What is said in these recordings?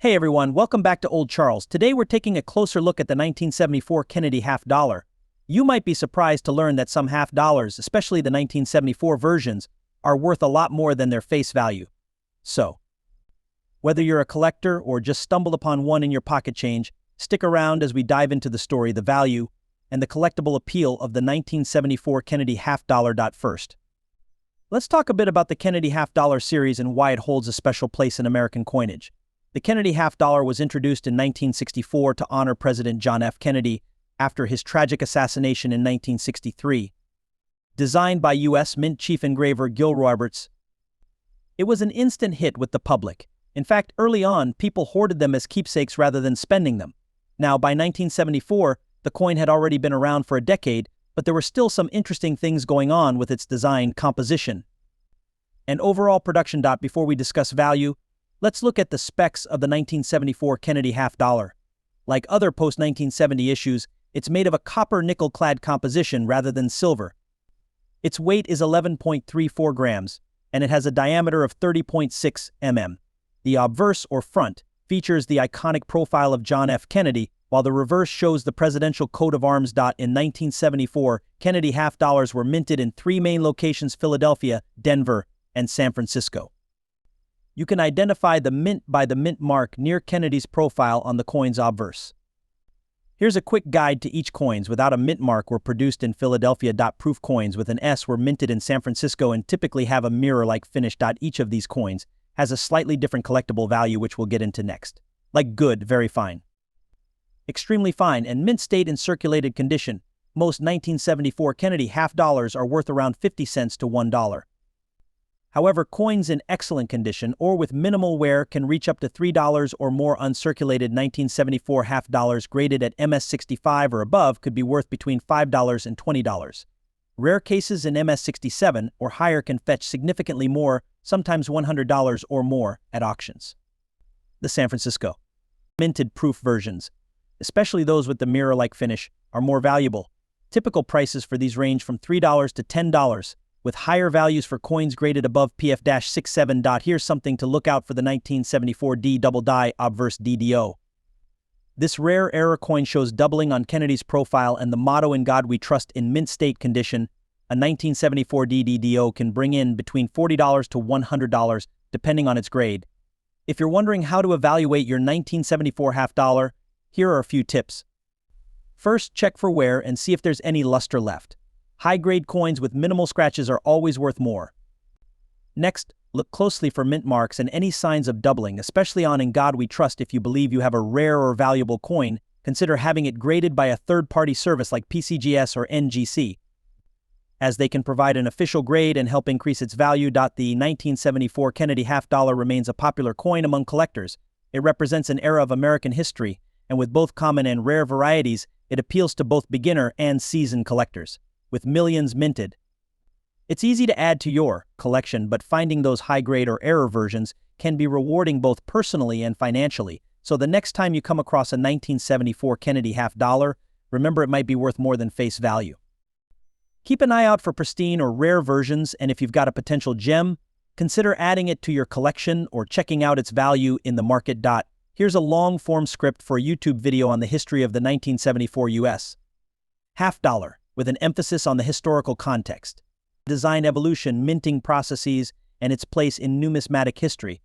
Hey everyone, welcome back to Old Charles. Today we're taking a closer look at the 1974 Kennedy half dollar. You might be surprised to learn that some half dollars, especially the 1974 versions, are worth a lot more than their face value. So, whether you're a collector or just stumbled upon one in your pocket change, stick around as we dive into the story, the value, and the collectible appeal of the 1974 Kennedy half dollar. First, let's talk a bit about the Kennedy half dollar series and why it holds a special place in American coinage. The Kennedy half dollar was introduced in 1964 to honor President John F. Kennedy after his tragic assassination in 1963. Designed by U.S. Mint chief engraver Gilroy Roberts, it was an instant hit with the public. In fact, early on, people hoarded them as keepsakes rather than spending them. Now, by 1974, the coin had already been around for a decade, but there were still some interesting things going on with its design, composition, and overall production. Before we discuss value, let's look at the specs of the 1974 Kennedy half dollar. Like other post-1970 issues, it's made of a copper nickel-clad composition rather than silver. Its weight is 11.34 grams, and it has a diameter of 30.6 mm. The obverse, or front, features the iconic profile of John F. Kennedy, while the reverse shows the presidential coat of arms. In 1974, Kennedy half dollars were minted in three main locations: Philadelphia, Denver, and San Francisco. You can identify the mint by the mint mark near Kennedy's profile on the coin's obverse. Here's a quick guide to each. Coins without a mint mark were produced in Philadelphia. Proof coins with an S were minted in San Francisco and typically have a mirror-like finish. Each of these coins has a slightly different collectible value, which we'll get into next. Like good, very fine, extremely fine, and mint state in circulated condition. Most 1974 Kennedy half dollars are worth around 50 cents to $1. However, coins in excellent condition or with minimal wear can reach up to $3 or more. Uncirculated 1974 half dollars graded at MS65 or above could be worth between $5 and $20. Rare cases in MS67 or higher can fetch significantly more, sometimes $100 or more, at auctions. The San Francisco minted proof versions, especially those with the mirror-like finish, are more valuable. Typical prices for these range from $3 to $10, with higher values for coins graded above PF-67. Here's something to look out for: the 1974 D double die obverse DDO. This rare error coin shows doubling on Kennedy's profile and the motto "In God We Trust" in mint state condition. A 1974 DDO can bring in between $40 to $100, depending on its grade. If you're wondering how to evaluate your 1974 half dollar, here are a few tips. First, check for wear and see if there's any luster left. High-grade coins with minimal scratches are always worth more. Next, look closely for mint marks and any signs of doubling, especially on "In God We Trust." If you believe you have a rare or valuable coin, consider having it graded by a third-party service like PCGS or NGC, as they can provide an official grade and help increase its value. The 1974 Kennedy half dollar remains a popular coin among collectors. It represents an era of American history, and with both common and rare varieties, it appeals to both beginner and seasoned collectors. With millions minted, it's easy to add to your collection, but finding those high-grade or error versions can be rewarding both personally and financially. So the next time you come across a 1974 Kennedy half dollar, remember it might be worth more than face value. Keep an eye out for pristine or rare versions, and if you've got a potential gem, consider adding it to your collection or checking out its value in the market. Here's a long-form script for a YouTube video on the history of the 1974 U.S. half dollar, with an emphasis on the historical context, design evolution, minting processes, and its place in numismatic history.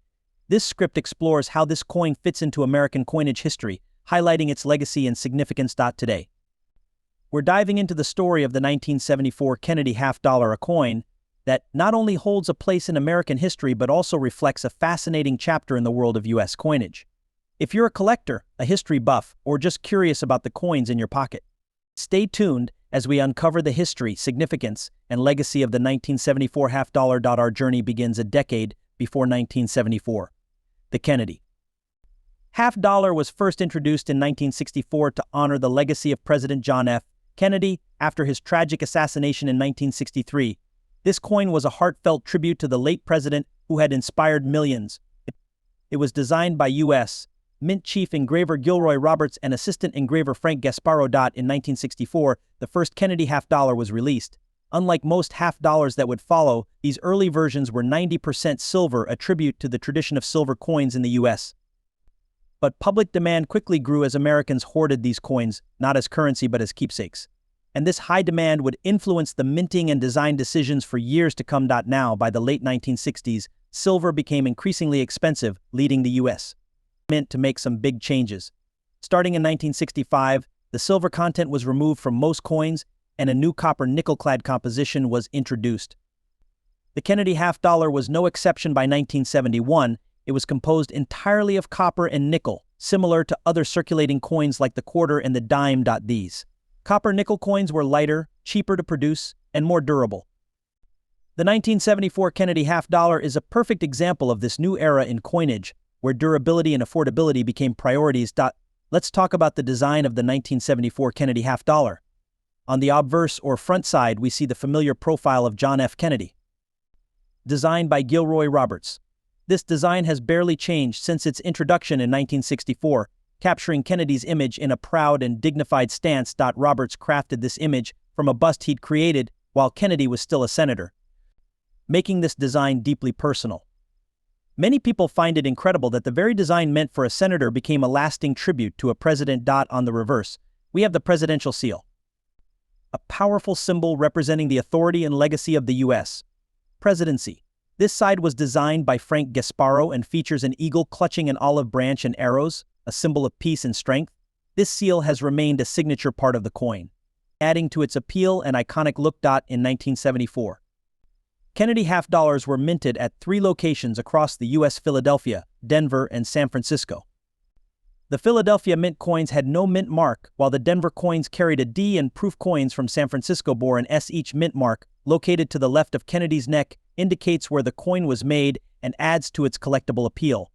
This script explores how this coin fits into American coinage history, highlighting its legacy and significance. Today, we're diving into the story of the 1974 Kennedy half dollar, a coin that not only holds a place in American history but also reflects a fascinating chapter in the world of U.S. coinage. If you're a collector, a history buff, or just curious about the coins in your pocket, stay tuned as we uncover the history, significance, and legacy of the 1974 half dollar. Our journey begins a decade before 1974. The Kennedy half dollar was first introduced in 1964 to honor the legacy of President John F. Kennedy after his tragic assassination in 1963. This coin was a heartfelt tribute to the late president who had inspired millions. It was designed by U.S. Mint chief engraver Gilroy Roberts and assistant engraver Frank Gasparo. In 1964, the first Kennedy half dollar was released. Unlike most half dollars that would follow, these early versions were 90% silver, a tribute to the tradition of silver coins in the U.S. But public demand quickly grew as Americans hoarded these coins, not as currency but as keepsakes. And this high demand would influence the minting and design decisions for years to come. Now, by the late 1960s, silver became increasingly expensive, leading the U.S. Mint to make some big changes. Starting in 1965, the silver content was removed from most coins, and a new copper nickel-clad composition was introduced. The Kennedy half-dollar was no exception. By 1971, it was composed entirely of copper and nickel, similar to other circulating coins like the quarter and the dime. These copper-nickel coins were lighter, cheaper to produce, and more durable. The 1974 Kennedy half-dollar is a perfect example of this new era in coinage, where durability and affordability became priorities. Let's talk about the design of the 1974 Kennedy half-dollar. On the obverse or front side, we see the familiar profile of John F. Kennedy, designed by Gilroy Roberts. This design has barely changed since its introduction in 1964, capturing Kennedy's image in a proud and dignified stance. Roberts crafted this image from a bust he'd created while Kennedy was still a senator, making this design deeply personal. Many people find it incredible that the very design meant for a senator became a lasting tribute to a president. On the reverse, we have the presidential seal, a powerful symbol representing the authority and legacy of the U.S. presidency. This side was designed by Frank Gasparo and features an eagle clutching an olive branch and arrows, a symbol of peace and strength. This seal has remained a signature part of the coin, adding to its appeal and iconic look. In 1974, Kennedy half-dollars were minted at 3 locations across the U.S.: Philadelphia, Denver, and San Francisco. The Philadelphia mint coins had no mint mark, while the Denver coins carried a D, and proof coins from San Francisco bore an S. Each mint mark, located to the left of Kennedy's neck, indicates where the coin was made and adds to its collectible appeal,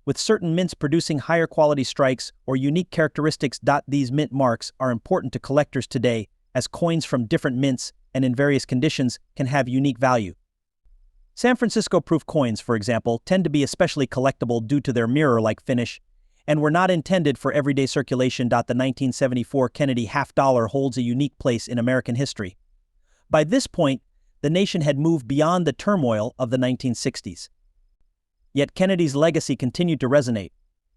with certain mints producing higher quality strikes or unique characteristics. These mint marks are important to collectors today, as coins from different mints and in various conditions can have unique value. San Francisco proof coins, for example, tend to be especially collectible due to their mirror-like finish, and were not intended for everyday circulation. The 1974 Kennedy half-dollar holds a unique place in American history. By this point, the nation had moved beyond the turmoil of the 1960s. Yet Kennedy's legacy continued to resonate.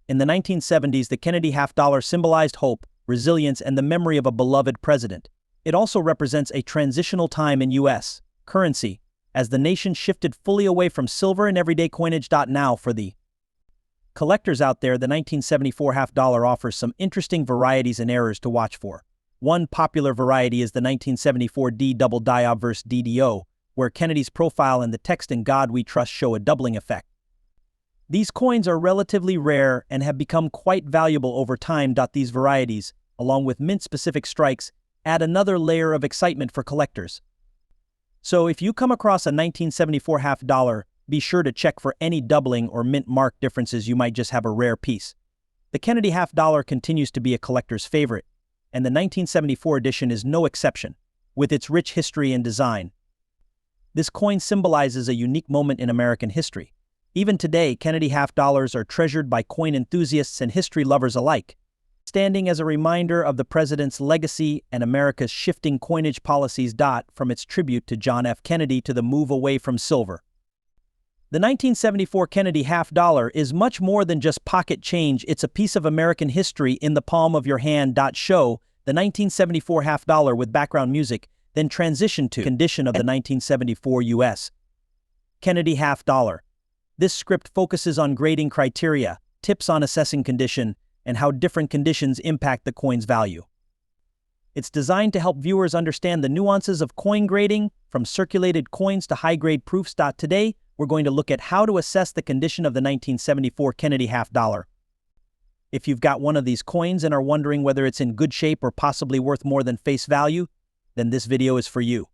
In the 1970s, the Kennedy half-dollar symbolized hope, resilience, and the memory of a beloved president. It also represents a transitional time in U.S. currency, as the nation shifted fully away from silver and everyday coinage. Now, for the collectors out there, the 1974 half-dollar offers some interesting varieties and errors to watch for. One popular variety is the 1974 D double die obverse DDO, where Kennedy's profile and the text "In God We Trust" show a doubling effect. These coins are relatively rare and have become quite valuable over time. These varieties, along with mint-specific strikes, add another layer of excitement for collectors. So if you come across a 1974 half-dollar, be sure to check for any doubling or mint mark differences. You might just have a rare piece. The Kennedy half-dollar continues to be a collector's favorite, and the 1974 edition is no exception, with its rich history and design. This coin symbolizes a unique moment in American history. Even today, Kennedy half-dollars are treasured by coin enthusiasts and history lovers alike, standing as a reminder of the president's legacy and America's shifting coinage policies. From its tribute to John F. Kennedy to the move away from silver, the 1974 Kennedy half-dollar is much more than just pocket change. It's a piece of American history in the palm of your hand. Show the 1974 half-dollar with background music, then transition to condition of the 1974 U.S. Kennedy half-dollar. This script focuses on grading criteria, tips on assessing condition, and how different conditions impact the coin's value. It's designed to help viewers understand the nuances of coin grading, from circulated coins to high-grade proofs. Today, we're going to look at how to assess the condition of the 1974 Kennedy half-dollar. If you've got one of these coins and are wondering whether it's in good shape or possibly worth more than face value, then this video is for you.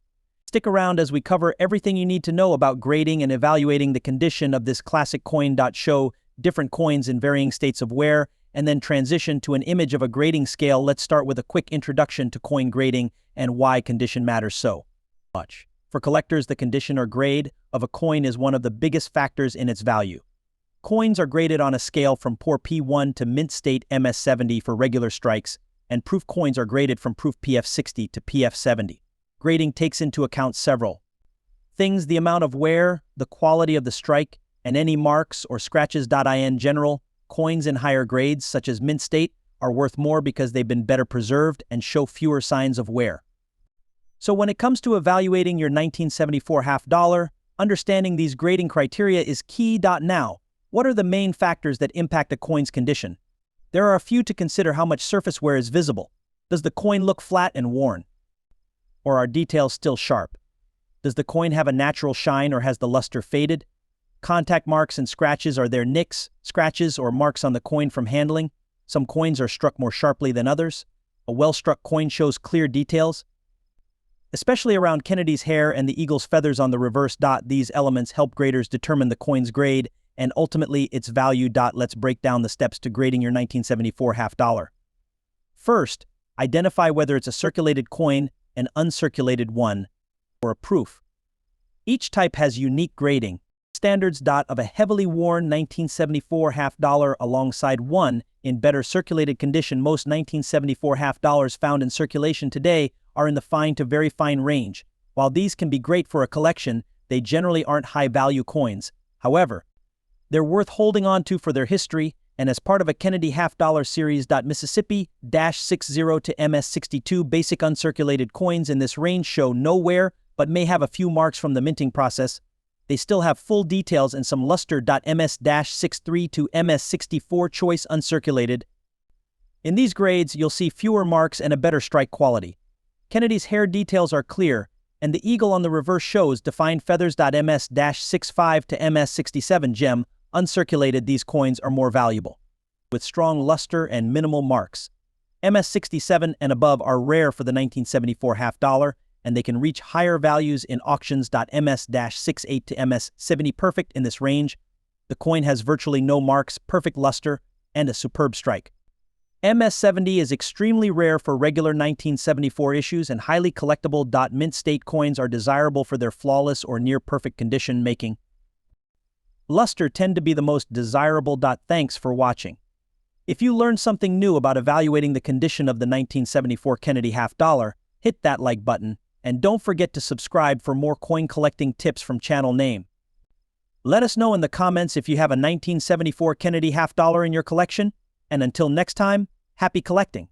Stick around as we cover everything you need to know about grading and evaluating the condition of this classic coin. Show different coins in varying states of wear, and then transition to an image of a grading scale. Let's start with a quick introduction to coin grading and why condition matters so much. For collectors, the condition or grade of a coin is one of the biggest factors in its value. Coins are graded on a scale from poor P1 to mint state MS70 for regular strikes, and proof coins are graded from proof PF60 to PF70. Grading takes into account several things: the amount of wear, the quality of the strike, and any marks or scratches. In general, Coins in higher grades, such as mint state, are worth more because they've been better preserved and show fewer signs of wear. So when it comes to evaluating your 1974 half dollar, understanding these grading criteria is key. Now, what are the main factors that impact a coin's condition? There are a few to consider. How much surface wear is visible? Does the coin look flat and worn? Or are details still sharp? Does the coin have a natural shine or has the luster faded? Contact marks and scratches, are there nicks, scratches, or marks on the coin from handling? Some coins are struck more sharply than others. A well-struck coin shows clear details, especially around Kennedy's hair and the eagle's feathers on the reverse. These elements help graders determine the coin's grade and ultimately its value. Let's break down the steps to grading your 1974 half dollar. First, identify whether it's a circulated coin, an uncirculated one, or a proof. Each type has unique grading standards. Of a heavily worn 1974 half dollar alongside one in better circulated condition. Most 1974 half dollars found in circulation today are in the fine to very fine range. While these can be great for a collection, they generally aren't high-value coins. However, they're worth holding on to for their history, and as part of a Kennedy half dollar series. Mississippi-60 to MS62 basic uncirculated coins in this range show no wear but may have a few marks from the minting process. They still have full details and some luster. MS-63 to MS64 choice uncirculated. In these grades, you'll see fewer marks and a better strike quality. Kennedy's hair details are clear, and the eagle on the reverse shows defined feathers. MS-65 to MS67 gem uncirculated. These coins are more valuable, with strong luster and minimal marks. MS67 and above are rare for the 1974 half dollar, and they can reach higher values in auctions. MS-68 to MS70 perfect in this range. The coin has virtually no marks, perfect luster, and a superb strike. MS70 is extremely rare for regular 1974 issues and highly collectible. Mint state coins are desirable for their flawless or near-perfect condition making. Luster tend to be the most desirable. Thanks for watching. If you learned something new about evaluating the condition of the 1974 Kennedy half dollar, hit that like button, and don't forget to subscribe for more coin collecting tips from channel name. Let us know in the comments if you have a 1974 Kennedy half dollar in your collection, and until next time, happy collecting!